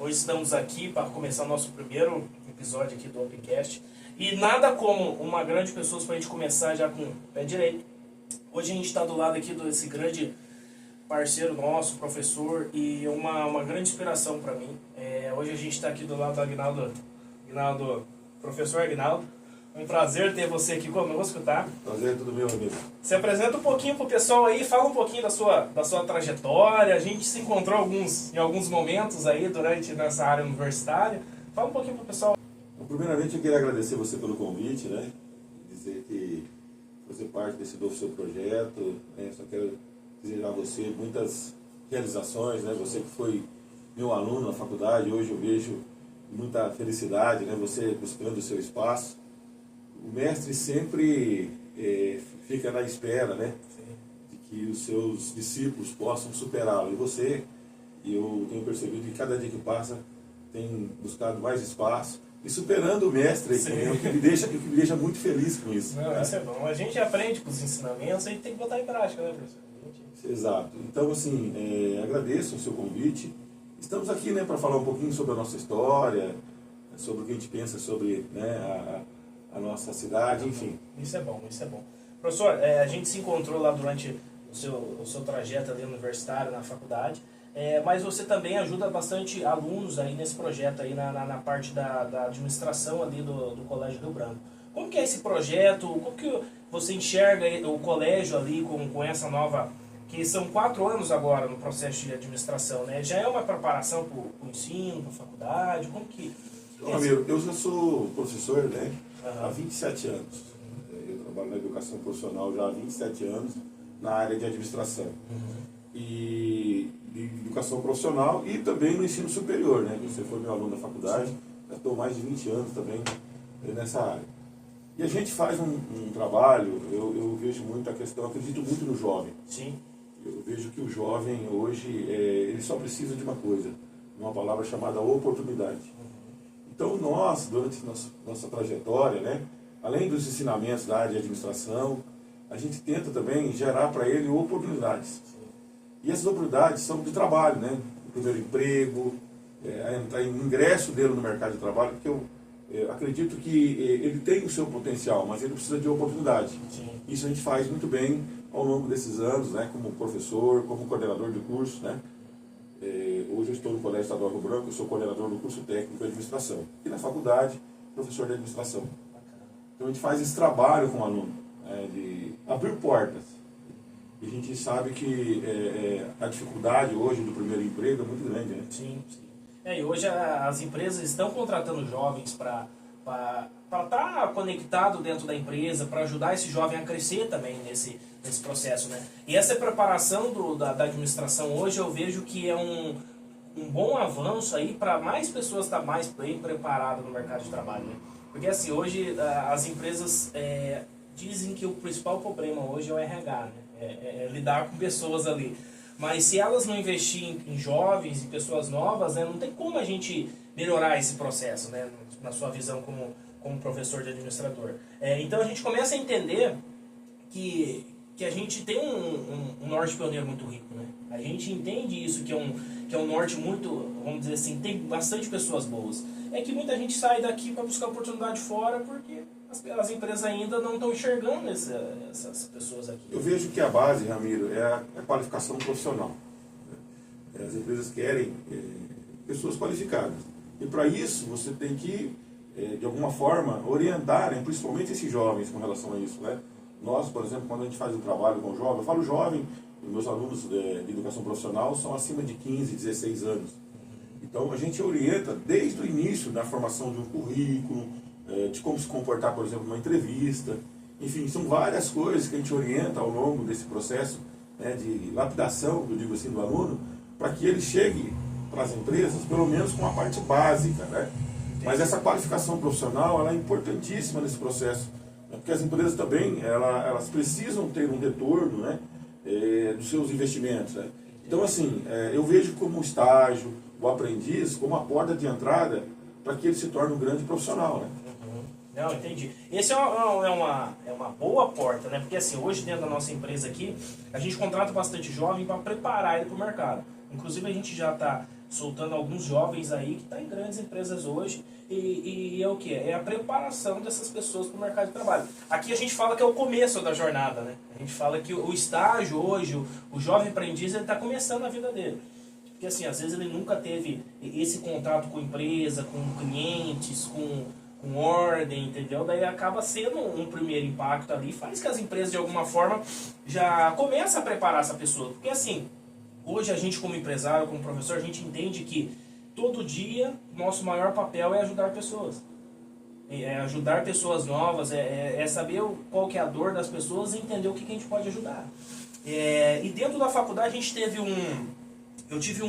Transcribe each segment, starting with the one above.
Hoje estamos aqui para começar o nosso primeiro episódio aqui do Opencast. E nada como uma grande pessoa para a gente começar já com o pé direito. Hoje a gente está do lado aqui desse grande parceiro nosso, professor, e uma grande inspiração para mim. Hoje a gente está aqui do lado do Aguinaldo, professor Aguinaldo. É um prazer ter você aqui conosco, tá? Prazer, tudo meu, amigo. Se apresenta um pouquinho pro pessoal aí, fala um pouquinho da sua trajetória. A gente se encontrou em alguns momentos aí durante nessa área universitária. Fala um pouquinho pro pessoal. Bom, primeiramente eu queria agradecer você pelo convite, né? Dizer que fazer parte desse novo seu projeto, né? Só quero desejar a você muitas realizações, né? Você que foi meu aluno na faculdade, hoje eu vejo muita felicidade, né? Você buscando o seu espaço. O mestre sempre fica na espera, né, de que os seus discípulos possam superá-lo. E você, eu tenho percebido que cada dia que passa tem buscado mais espaço e superando o mestre, que é o que me deixa muito feliz com isso. Não, isso é bom. A gente aprende com os ensinamentos, a gente tem que botar em prática, né, professor? Exato. Então, assim, agradeço o seu convite. Estamos aqui, né, para falar um pouquinho sobre a nossa história, sobre o que a gente pensa sobre, né, a nossa cidade, enfim. Isso é bom, isso é bom. Professor, a gente se encontrou lá durante o seu trajeto ali universitário, na faculdade, mas você também ajuda bastante alunos aí nesse projeto aí na parte da administração ali do Colégio Rio Branco. Como que é esse projeto? Como que você enxerga o colégio ali com essa nova, que são 4 anos agora no processo de administração, né? Já é uma preparação para o ensino, para a faculdade? Como que... Bom, amigo, eu já sou professor, né, há 27 anos. Eu trabalho na educação profissional já há 27 anos na área de administração. E de educação profissional e também no ensino superior, né? Você foi meu aluno da faculdade, já estou mais de 20 anos também nessa área. E a gente faz um trabalho, eu vejo muito a questão, acredito muito no jovem. Sim. Eu vejo que o jovem hoje, ele só precisa de uma coisa, uma palavra chamada oportunidade. Então nós, durante nossa trajetória, né, além dos ensinamentos da área de administração, a gente tenta também gerar para ele oportunidades. E essas oportunidades são de trabalho, né? O primeiro emprego, o ingresso dele no mercado de trabalho, porque eu acredito que ele tem o seu potencial, mas ele precisa de oportunidade. Sim. Isso a gente faz muito bem ao longo desses anos, né, como professor, como coordenador de curso, né? Hoje eu estou no Colégio Estadual Rio Branco, eu sou coordenador do curso técnico de administração. E na faculdade, professor de administração. Então a gente faz esse trabalho com o aluno, de abrir portas. E a gente sabe que a dificuldade hoje do primeiro emprego é muito grande, né? Sim, sim. E hoje as empresas estão contratando jovens para estar conectado dentro da empresa, para ajudar esse jovem a crescer também nesse processo, né? E essa preparação da administração hoje eu vejo que é um bom avanço aí para mais pessoas estar mais bem preparadas no mercado de trabalho, né? Porque assim, hoje as empresas dizem que o principal problema hoje é o RH, né? É lidar com pessoas ali. Mas se elas não investirem em jovens e pessoas novas, né, não tem como a gente melhorar esse processo, né, na sua visão como professor de administrador. Então a gente começa a entender que a gente tem um norte pioneiro muito rico, né? A gente entende isso, que é um norte muito, vamos dizer assim, tem bastante pessoas boas. É que muita gente sai daqui para buscar oportunidade fora porque as empresas ainda não estão enxergando essas pessoas aqui. Eu vejo que a base, Ramiro, é a qualificação profissional. As empresas querem pessoas qualificadas. E para isso você tem que, de alguma forma, orientar, principalmente esses jovens com relação a isso, né? Nós, por exemplo, quando a gente faz um trabalho com jovem, eu falo jovem, meus alunos de educação profissional são acima de 15, 16 anos. Então a gente orienta desde o início da formação de um currículo, de como se comportar, por exemplo, numa entrevista. Enfim, são várias coisas que a gente orienta ao longo desse processo, né, de lapidação, eu digo assim, do aluno, para que ele chegue para as empresas, pelo menos com a parte básica, né? Mas essa qualificação profissional, ela é importantíssima nesse processo, né? Porque as empresas também, elas precisam ter um retorno, né, dos seus investimentos, né? Então, assim, eu vejo como o estágio, o aprendiz, como a porta de entrada para que ele se torne um grande profissional, né? Não, entendi. Esse é uma boa porta, né? Porque assim, hoje dentro da nossa empresa aqui, a gente contrata bastante jovem para preparar ele para o mercado. Inclusive a gente já está soltando alguns jovens aí que estão em grandes empresas hoje. E é o que? É a preparação dessas pessoas para o mercado de trabalho. Aqui a gente fala que é o começo da jornada, né? A gente fala que o estágio hoje, o jovem aprendiz, ele está começando a vida dele. Porque assim, às vezes ele nunca teve esse contato com empresa, com clientes, com ordem, entendeu? Daí acaba sendo um primeiro impacto ali, faz que as empresas de alguma forma já começam a preparar essa pessoa. Porque assim, hoje a gente como empresário, como professor, a gente entende que todo dia nosso maior papel é ajudar pessoas. É ajudar pessoas novas, é saber qual que é a dor das pessoas e entender o que a gente pode ajudar. E dentro da faculdade a gente teve eu tive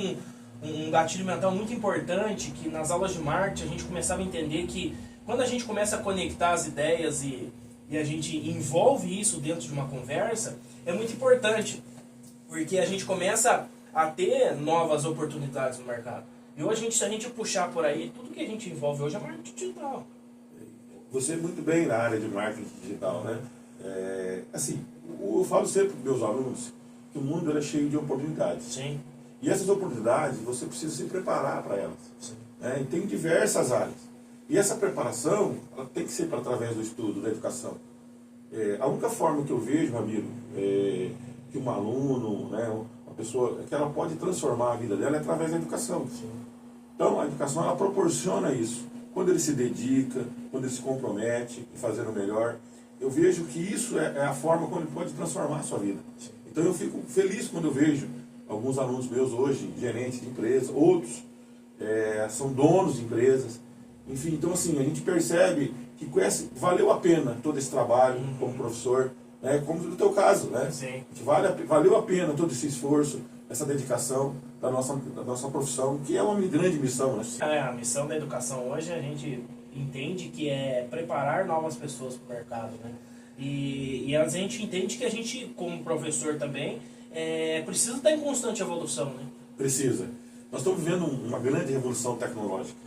um gatilho mental muito importante, que nas aulas de marketing a gente começava a entender que quando a gente começa a conectar as ideias e a gente envolve isso dentro de uma conversa, é muito importante, porque a gente começa a ter novas oportunidades no mercado. E hoje, se a gente puxar por aí, tudo que a gente envolve hoje é marketing digital. Você muito bem na área de marketing digital, né? Assim, eu falo sempre para os meus alunos que o mundo é cheio de oportunidades. Sim. E essas oportunidades, você precisa se preparar para elas. Sim. Né? E tem diversas áreas. E essa preparação, ela tem que ser através do estudo, da educação. A única forma que eu vejo, Ramiro, que um aluno, né, uma pessoa, que ela pode transformar a vida dela é através da educação. Sim. Então, a educação, ela proporciona isso. Quando ele se dedica, quando ele se compromete em fazer o melhor, eu vejo que isso é a forma como ele pode transformar a sua vida. Sim. Então, eu fico feliz quando eu vejo alguns alunos meus hoje, gerentes de empresa, outros são donos de empresas. Enfim, então assim, a gente percebe que valeu a pena todo esse trabalho como professor, né, como no teu caso, né? Sim. Valeu a pena todo esse esforço, essa dedicação da nossa profissão, que é uma grande missão, né? A missão da educação hoje a gente entende que é preparar novas pessoas para o mercado, né? E a gente entende que a gente, como professor também, precisa estar em constante evolução, né? Precisa. Nós estamos vivendo uma grande revolução tecnológica.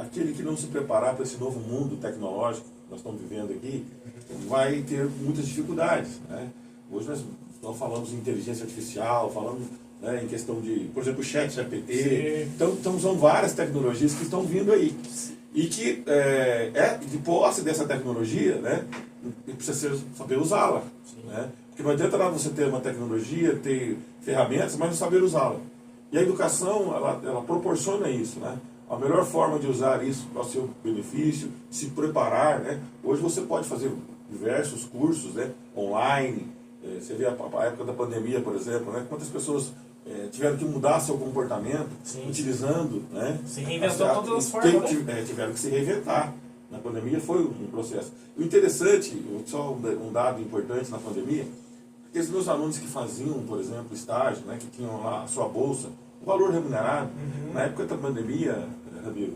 Aquele que não se preparar para esse novo mundo tecnológico que nós estamos vivendo aqui, vai ter muitas dificuldades, né? Hoje nós falamos em inteligência artificial, falamos, né, em questão de, por exemplo, o chat GPT. Então são várias tecnologias que estão vindo aí. E que de posse dessa tecnologia, né, precisa saber usá-la. Né? Porque não adianta nada você ter uma tecnologia, ter ferramentas, mas não saber usá-la. E a educação, ela proporciona isso, né? A melhor forma de usar isso ao seu benefício, se preparar, né? Hoje você pode fazer diversos cursos, né, online. Você vê a época da pandemia, por exemplo, né? Quantas pessoas tiveram que mudar seu comportamento, sim, utilizando, né? Se reinventou todas as formas, tiveram que se reinventar. Na pandemia foi um processo. O interessante, só um dado importante na pandemia, aqueles meus alunos que faziam, por exemplo, estágio, né, que tinham lá a sua bolsa, o valor remunerado, na época da pandemia, Ramiro,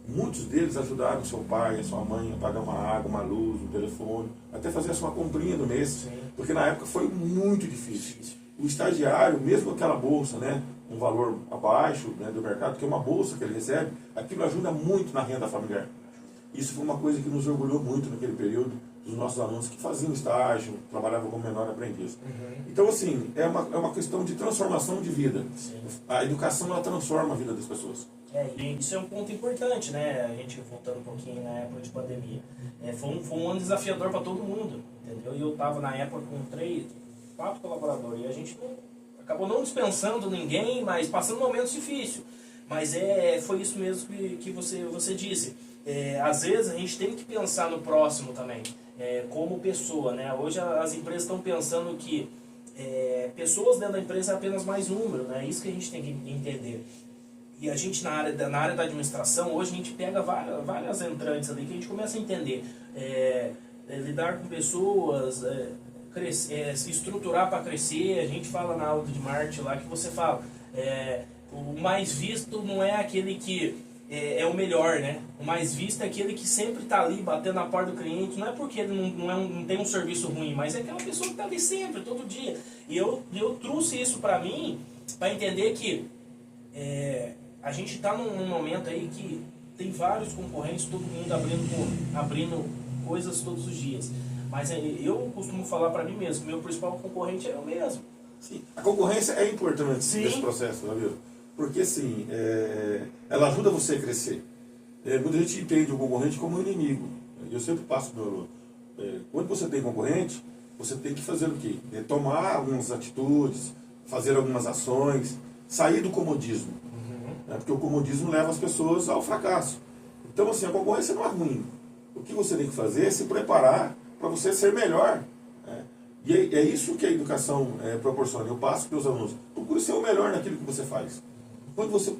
muitos deles ajudaram seu pai, a sua mãe a pagar uma água, uma luz, um telefone, até fazer a sua comprinha do mês, sim, porque na época foi muito difícil. O estagiário, mesmo com aquela bolsa, né, um valor abaixo, né, do mercado, que é uma bolsa que ele recebe, aquilo ajuda muito na renda familiar. Isso foi uma coisa que nos orgulhou muito naquele período, dos nossos alunos que faziam estágio, trabalhavam como menor aprendiz. Então, assim, é uma questão de transformação de vida. Sim. A educação, ela transforma a vida das pessoas. Isso é um ponto importante, né? A gente voltando um pouquinho na época de pandemia. Foi um ano desafiador para todo mundo, entendeu? E eu estava na época com 4 colaboradores, e a gente acabou não dispensando ninguém, mas passando momentos difíceis. Mas foi isso mesmo que você disse. Às vezes a gente tem que pensar no próximo também, como pessoa, né? Hoje as empresas estão pensando que pessoas dentro da empresa é apenas mais número, né? Isso que a gente tem que entender. E a gente na área da administração, hoje a gente pega várias entrantes ali que a gente começa a entender. Lidar com pessoas, se estruturar para crescer. A gente fala na aula de marketing lá que você fala, o mais visto não é aquele que é o melhor, né? O mais visto é aquele que sempre está ali batendo na porta do cliente. Não é porque ele não tem um serviço ruim, mas é aquela pessoa que está ali sempre, todo dia. E eu trouxe isso para mim, para entender que a gente está num momento aí que tem vários concorrentes, todo mundo abrindo coisas todos os dias. Mas eu costumo falar para mim mesmo que meu principal concorrente é eu mesmo. Sim. A concorrência é importante, sim, nesse processo, Ramiro. porque assim, ela ajuda você a crescer. Muita gente entende o concorrente como um inimigo. Eu sempre passo para o meu aluno, quando você tem concorrente, você tem que fazer o quê? Tomar algumas atitudes, fazer algumas ações, sair do comodismo. Porque o comodismo leva as pessoas ao fracasso. Então, assim, a concorrência não é ruim. O que você tem que fazer é se preparar para você ser melhor. E é isso que a educação proporciona. Eu passo para os alunos, procure ser o melhor naquilo que você faz. Quando você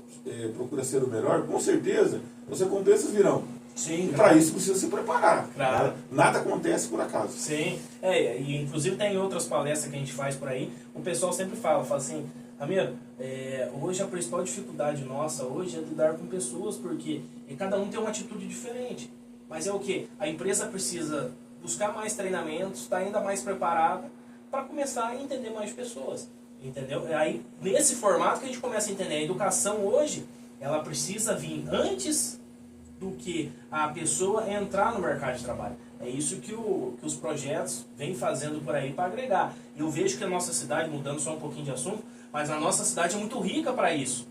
procura ser o melhor, com certeza, as recompensas virão. Sim, e para isso precisa se preparar. Claro. Nada acontece por acaso. Sim, e inclusive tem outras palestras que a gente faz por aí, o pessoal sempre fala assim, Ramiro, hoje a principal dificuldade nossa hoje é lidar com pessoas, porque cada um tem uma atitude diferente. Mas é o que? A empresa precisa buscar mais treinamentos, estar ainda mais preparada para começar a entender mais pessoas. Entendeu? Aí, nesse formato que a gente começa a entender, a educação hoje, ela precisa vir antes do que a pessoa entrar no mercado de trabalho. É isso que os projetos vêm fazendo por aí para agregar. Eu vejo que a nossa cidade, mudando só um pouquinho de assunto, mas a nossa cidade é muito rica para isso.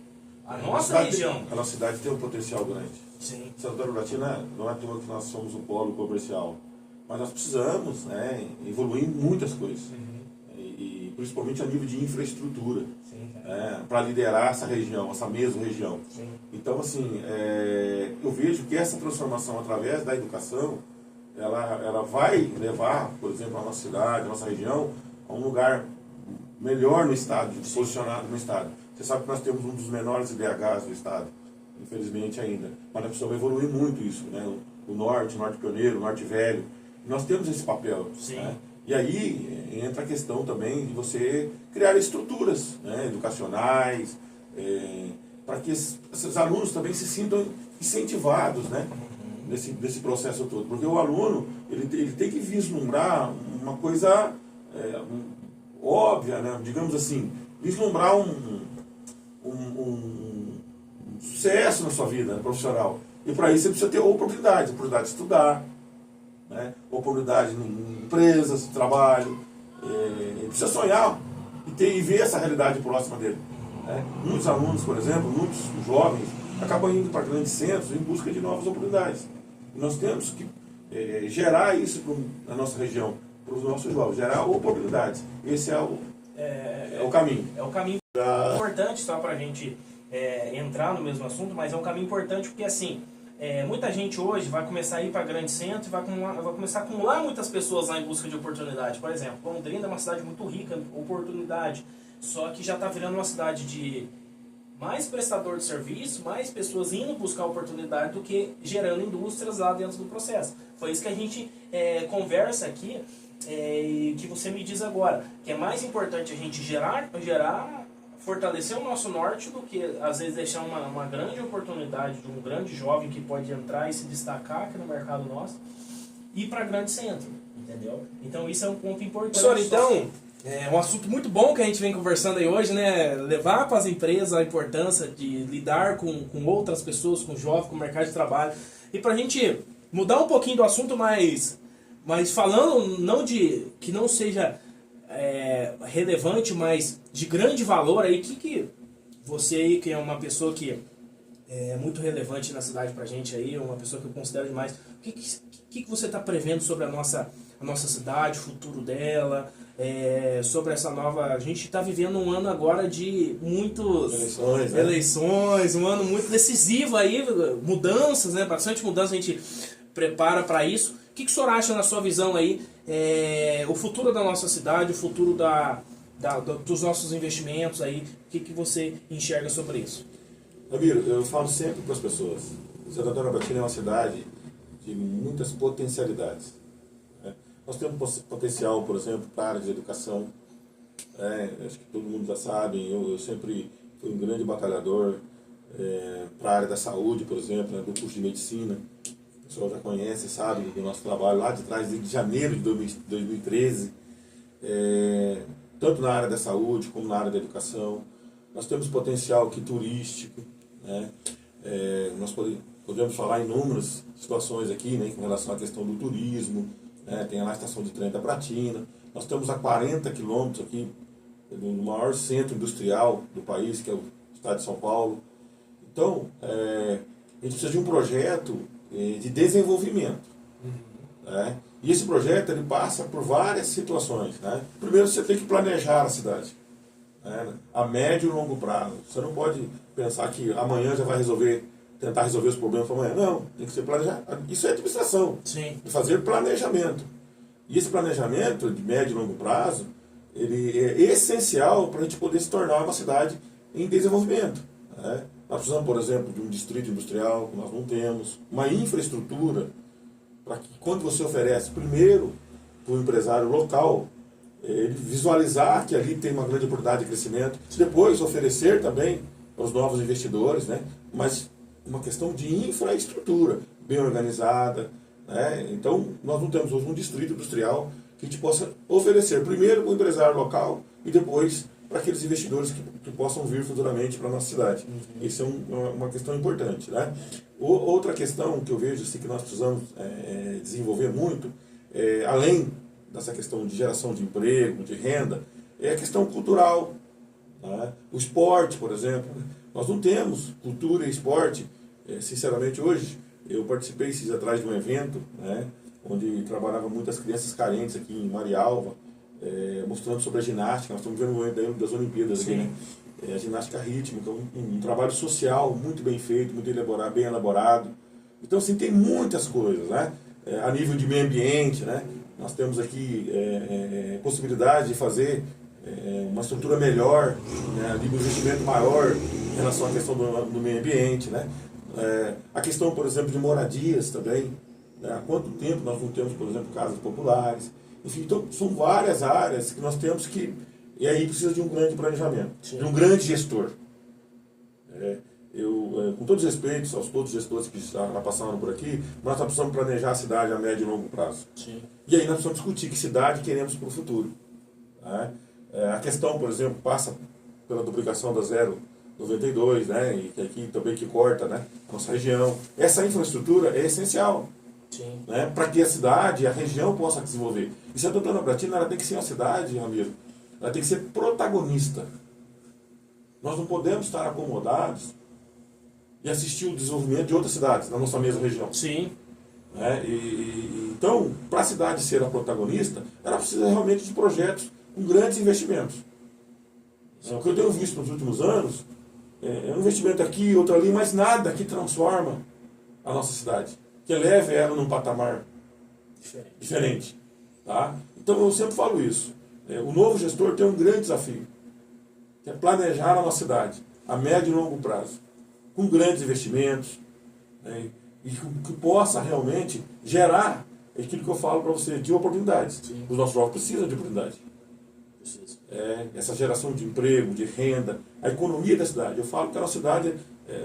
A nossa região. A nossa cidade tem um potencial grande. Sim. Santana do Platina não é à toa que nós somos um polo comercial. Mas nós precisamos evoluir em muitas coisas. E principalmente a nível de infraestrutura. Para liderar essa região, essa mesma região. Sim. Então, assim, eu vejo que essa transformação através da educação, ela vai levar, por exemplo, a nossa cidade, a nossa região, a um lugar melhor no estado, posicionado no estado. Você sabe que nós temos um dos menores IDHs do estado, infelizmente ainda. Mas nós precisamos evoluir muito isso, né? O norte pioneiro, o norte velho. Nós temos esse papel. Sim. Né? E aí entra a questão também de você criar estruturas educacionais, para que esses alunos também se sintam incentivados, né? Nesse processo todo. Porque o aluno ele tem que vislumbrar uma coisa óbvia, né? Digamos assim, vislumbrar um sucesso na sua vida profissional. E para isso você precisa ter oportunidade de estudar, né? Oportunidade em empresas, de trabalho. Ele precisa sonhar e ver essa realidade próxima dele. Né? Muitos alunos, por exemplo, muitos jovens, acabam indo para grandes centros em busca de novas oportunidades. E nós temos que gerar isso na nossa região, para os nossos jovens, gerar oportunidades. Esse é o caminho. É o caminho importante, só para a gente entrar no mesmo assunto, mas é um caminho importante porque, assim, muita gente hoje vai começar a ir para grande centro e vai começar a acumular muitas pessoas lá em busca de oportunidade. Por exemplo, Londrina é uma cidade muito rica em oportunidade, só que já está virando uma cidade de mais prestador de serviço, mais pessoas indo buscar oportunidade do que gerando indústrias lá dentro do processo. Foi isso que a gente conversa aqui e que você me diz agora, que é mais importante a gente fortalecer o nosso norte do que, às vezes, deixar uma grande oportunidade de um grande jovem que pode entrar e se destacar aqui no mercado nosso e ir para grande centro, entendeu? Então, isso é um ponto importante. Professor, então, é um assunto muito bom que a gente vem conversando aí hoje, né? Levar para as empresas a importância de lidar com outras pessoas, com jovens, com o mercado de trabalho. E para a gente mudar um pouquinho do assunto, mas falando não de que não seja relevante, mas de grande valor aí, que você aí, que é uma pessoa que é muito relevante na cidade pra gente aí, uma pessoa que eu considero demais, o que você está prevendo sobre a nossa cidade, o futuro dela, sobre essa nova... A gente está vivendo um ano agora de muitas eleições, um ano muito decisivo aí, mudanças, né? Bastante mudança, a gente prepara para isso. O que o senhor acha, na sua visão aí, o futuro da nossa cidade, o futuro dos nossos investimentos aí, o que você enxerga sobre isso? Ramiro, eu falo sempre para as pessoas, Santana do Platina é uma cidade de muitas potencialidades. Né? Nós temos potencial, por exemplo, para a área de educação. Acho que todo mundo já sabe, eu sempre fui um grande batalhador para a área da saúde, por exemplo, do curso de medicina. O pessoal já conhece, sabe, do nosso trabalho lá de trás, de janeiro de 2013, tanto na área da saúde como na área da educação. Nós temos potencial aqui turístico, né? Nós podemos falar em inúmeras situações aqui, né, com relação à questão do turismo, né? Tem lá a estação de trem da Pratina. Nós estamos a 40 quilômetros aqui do maior centro industrial do país, que é o Estado de São Paulo. Então, a gente precisa de um projeto de desenvolvimento. Né? E esse projeto ele passa por várias situações. Né? Primeiro, você tem que planejar a cidade, né? A médio e longo prazo. Você não pode pensar que amanhã já vai tentar resolver os problemas para amanhã. Não, tem que ser planejado. Isso é administração. Sim. É fazer planejamento. E esse planejamento de médio e longo prazo, ele é essencial para a gente poder se tornar uma cidade em desenvolvimento. Né? Nós precisamos, por exemplo, de um distrito industrial, que nós não temos, uma infraestrutura, para que quando você oferece primeiro para o empresário local, ele visualizar que ali tem uma grande oportunidade de crescimento, depois oferecer também para os novos investidores, né? Mas uma questão de infraestrutura bem organizada. Né? Então, nós não temos hoje um distrito industrial que a gente possa oferecer primeiro para o empresário local e depois para aqueles investidores que possam vir futuramente para a nossa cidade. Isso é uma questão importante. Né? Outra questão que eu vejo assim, que nós precisamos desenvolver muito, além dessa questão de geração de emprego, de renda, é a questão cultural. Né? O esporte, por exemplo. Nós não temos cultura e esporte. Sinceramente, hoje, eu participei esses dias atrás de um evento, né, onde trabalhava muitas crianças carentes aqui em Marialva, mostrando sobre a ginástica. Nós estamos vendo o momento das Olimpíadas aqui, né? A ginástica rítmica, um trabalho social muito bem feito, muito bem elaborado. Então, assim, tem muitas coisas, né? A nível de meio ambiente, né? Nós temos aqui possibilidade de fazer uma estrutura melhor, né? De um investimento maior em relação à questão do meio ambiente, né? A questão, por exemplo, de moradias também. Né? Há quanto tempo nós não temos, por exemplo, casas populares? Enfim, então, são várias áreas que nós temos que... E aí precisa de um grande planejamento, de um grande gestor. Com todos os respeitos aos todos os gestores que já passaram por aqui, nós precisamos planejar a cidade a médio e longo prazo. Sim. E aí nós precisamos discutir que cidade queremos para o futuro. Né? A questão, por exemplo, passa pela duplicação da 092, né? E que aqui também que corta, né? A nossa região. Essa infraestrutura é essencial. Sim. Né? Para que a cidade, a região possa desenvolver. E Santo Antônio da Platina, ela tem que ser uma cidade, Ramiro, ela tem que ser protagonista. Nós não podemos estar acomodados e assistir o desenvolvimento de outras cidades na nossa mesma região. Sim. Né? Então, para a cidade ser a protagonista, ela precisa realmente de projetos com grandes investimentos. O que eu tenho visto nos últimos anos é um investimento aqui, outro ali, mas nada que transforma a nossa cidade, que eleve ela num patamar diferente. Tá? Então, eu sempre falo isso. O novo gestor tem um grande desafio, que é planejar a nossa cidade a médio e longo prazo, com grandes investimentos, né, e que possa realmente gerar aquilo que eu falo para você, de oportunidades. Sim. Os nossos jovens precisam de oportunidade. Essa geração de emprego, de renda, a economia da cidade. Eu falo que a nossa cidade,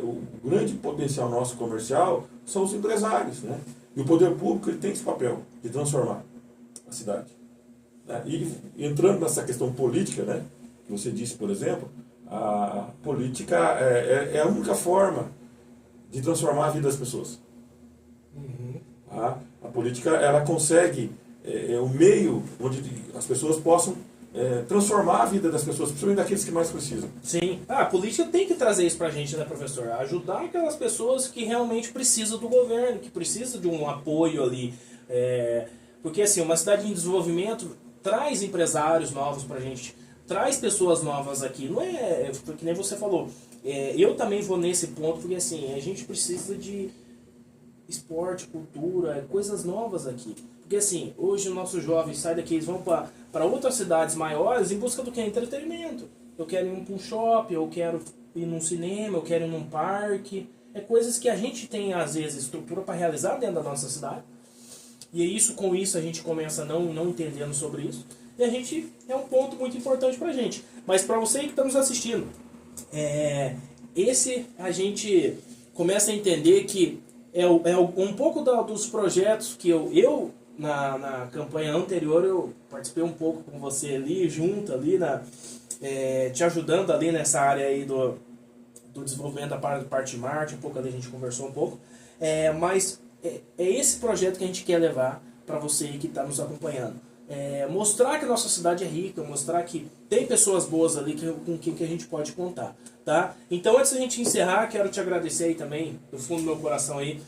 o grande potencial nosso comercial são os empresários. Né? E o poder público ele tem esse papel de transformar a cidade. Né? E entrando nessa questão política, né, que você disse, por exemplo, a política é a única forma de transformar a vida das pessoas. A política ela consegue o meio onde as pessoas possam transformar a vida das pessoas, principalmente daqueles que mais precisam. Sim. A política tem que trazer isso pra gente, né, professor? Ajudar aquelas pessoas que realmente precisam do governo, que precisam de um apoio ali. Porque, assim, uma cidade em desenvolvimento traz empresários novos pra gente, traz pessoas novas aqui. Não que nem você falou. Eu também vou nesse ponto, porque, assim, a gente precisa de esporte, cultura, coisas novas aqui. Porque assim, hoje os nossos jovens saem daqui, eles vão para outras cidades maiores em busca do que? Entretenimento. Eu quero ir para um shopping, eu quero ir num cinema, eu quero ir num parque. É coisas que a gente tem, às vezes, estrutura para realizar dentro da nossa cidade. E com isso a gente começa não entendendo sobre isso. E a gente é um ponto muito importante para a gente. Mas para você que está nos assistindo, a gente começa a entender que um pouco dos projetos que eu na campanha anterior, eu participei um pouco com você ali, junto ali, te ajudando ali nessa área aí do desenvolvimento da parte de marketing, um pouco ali a gente conversou um pouco. Mas é esse projeto que a gente quer levar para você que está nos acompanhando. mostrar que a nossa cidade é rica, mostrar que tem pessoas boas ali com quem que a gente pode contar, tá? Então, antes da gente encerrar, quero te agradecer aí também, do fundo do meu coração aí,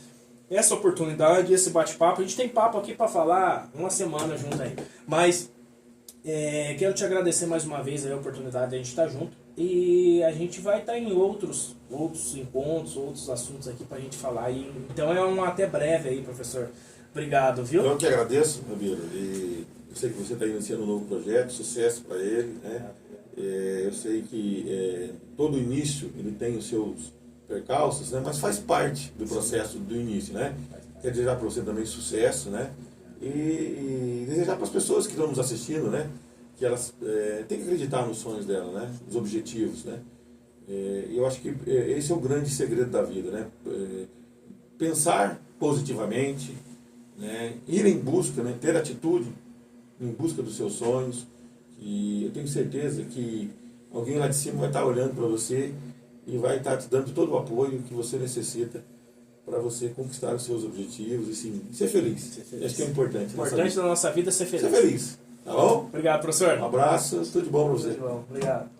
essa oportunidade, esse bate-papo. A gente tem papo aqui para falar uma semana junto aí, mas quero te agradecer mais uma vez aí a oportunidade de a gente estar junto, e a gente vai estar em outros encontros, outros assuntos aqui pra gente falar, então é um até breve aí, professor. Obrigado, viu? Eu que agradeço, Ramiro, e eu sei que você está iniciando um novo projeto, sucesso para ele, né? Eu sei que todo início ele tem os seus percalços, né? Mas faz parte do processo do início, né? Quero desejar para você também sucesso, né? E desejar para as pessoas que estão nos assistindo, né? Que elas têm que acreditar nos sonhos dela, né? Nos objetivos, né? Eu acho que esse é o grande segredo da vida, né? Pensar positivamente, né? Ir em busca, né? Ter atitude em busca dos seus sonhos, e eu tenho certeza que alguém lá de cima vai estar olhando para você e vai estar te dando todo o apoio que você necessita para você conquistar os seus objetivos e sim, ser feliz. Ser feliz. Acho que é importante. O importante da nossa vida é ser feliz. Ser feliz, tá bom? Obrigado, professor. Um abraço, tudo de bom para você. Tudo de bom. Obrigado.